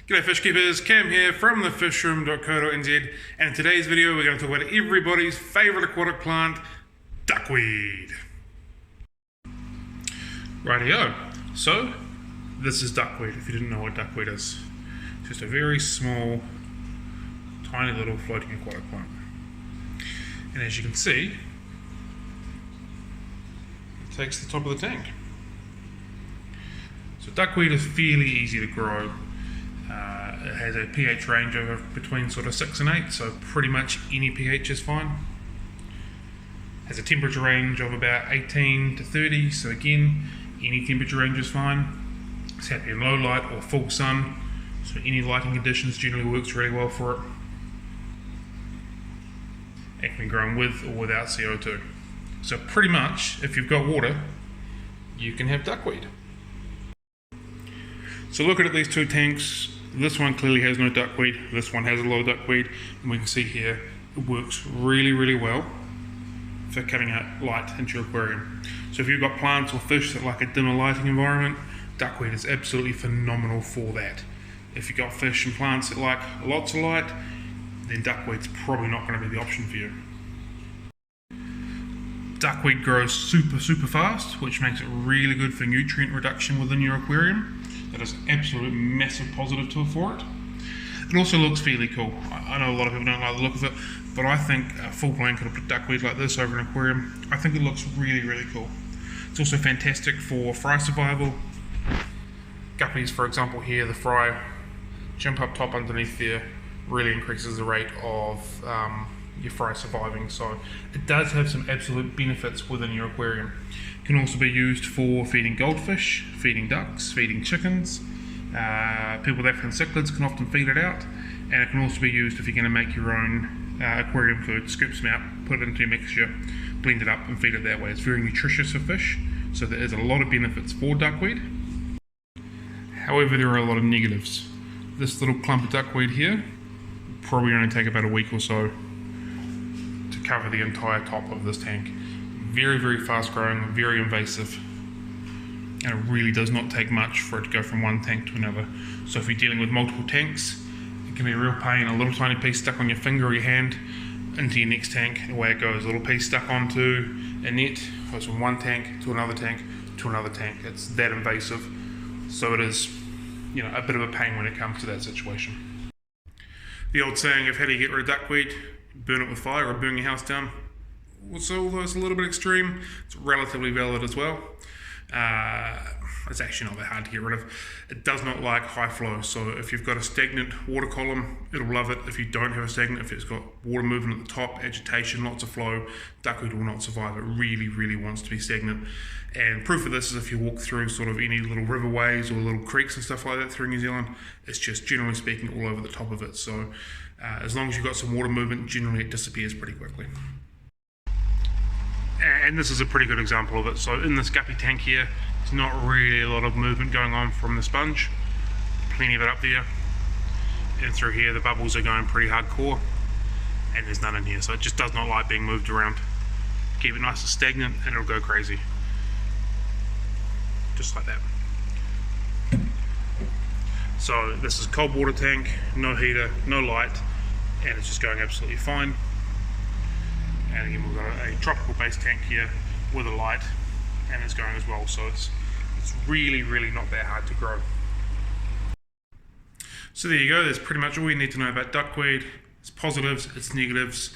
G'day fish keepers, Cam here from thefishroom.co.nz, and in today's video we're going to talk about everybody's favourite aquatic plant, duckweed. Rightio, so this is duckweed, if you didn't know what duckweed is. It's just a very small, tiny little floating aquatic plant. And as you can see, it takes the top of the tank. So duckweed is fairly easy to grow. It has a pH range of between sort of 6 and 8, so pretty much any pH is fine. Has a temperature range of about 18 to 30, so again, any temperature range is fine. It's happy in low light or full sun, so any lighting conditions generally works really well for it. It can be grown with or without CO2. So pretty much, if you've got water, you can have duckweed. So looking at these two tanks, this one clearly has no duckweed, this one has a lot of duckweed, and we can see here it works really well for cutting out light into your aquarium. So if you've got plants or fish that like a dimmer lighting environment, duckweed is absolutely phenomenal for that. If you've got fish and plants that like lots of light, then duckweed's probably not going to be the option for you. Duckweed grows super fast, which makes it really good for nutrient reduction within your aquarium. That is an absolute massive positive for it. It also looks fairly cool. I know a lot of people don't like the look of it, but I think a full blanket of duckweed like this over an aquarium, I think it looks really cool. It's also fantastic for fry survival. Guppies, for example, here, the fry jump up top underneath there really increases the rate of your fry surviving, so it does have some absolute benefits within your aquarium. It can also be used for feeding goldfish, feeding ducks, feeding chickens. People that have cichlids can often feed it out, and it can also be used if you're going to make your own aquarium food. Scoop some out, put it into your mixture, blend it up and feed it that way. It's very nutritious for fish, so there is a lot of benefits for duckweed. However, there are a lot of negatives. This little clump of duckweed here probably only take about a week or so to cover the entire top of this tank. Very fast growing, very invasive, and it really does not take much for it to go from one tank to another. So if you're dealing with multiple tanks, it can be a real pain. A little tiny piece stuck on your finger or your hand into your next tank, away it goes. A little piece stuck onto a net, goes from one tank to another tank to another tank. It's that invasive, so it is, a bit of a pain when it comes to that situation. The old saying of how do you get rid of duckweed, burn it with fire or burn your house down. So although it's a little bit extreme, it's relatively valid as well. It's actually not that hard to get rid of. It does not like high flow, so if you've got a stagnant water column, it'll love it. If you don't have a stagnant, if it's got water movement at the top, agitation, lots of flow, duckweed will not survive. It really wants to be stagnant. And proof of this is if you walk through sort of any little riverways or little creeks and stuff like that through New Zealand, it's just generally speaking all over the top of it. So as long as you've got some water movement, generally it disappears pretty quickly. And this is a pretty good example of it. So in this guppy tank here, there's not really a lot of movement going on from the sponge. Plenty of it up there. And through here, the bubbles are going pretty hardcore. And there's none in here, so it just does not like being moved around. Keep it nice and stagnant and it'll go crazy. Just like that. So this is a cold water tank, no heater, no light, and it's just going absolutely fine. And again, we've got a tropical based tank here with a light, and it's going as well, so it's really not that hard to grow. So there you go, that's pretty much all you need to know about duckweed. It's positives, it's negatives.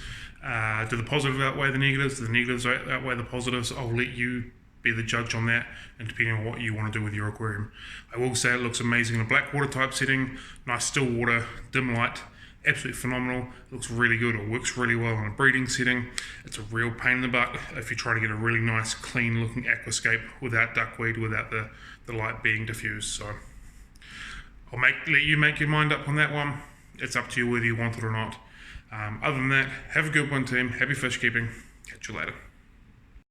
Do the positives outweigh the negatives? Do the negatives outweigh the positives? I'll let you be the judge on that, and depending on what you want to do with your aquarium. I will say it looks amazing in a black water type setting, nice still water, dim light. Absolutely phenomenal. It looks really good. It works really well in a breeding setting. It's a real pain in the butt if you're trying to get a really nice, clean looking aquascape without duckweed, without the light being diffused. So I'll let you make your mind up on that one. It's up to you whether you want it or not. Other than that, have a good one, team. Happy fish keeping. Catch you later.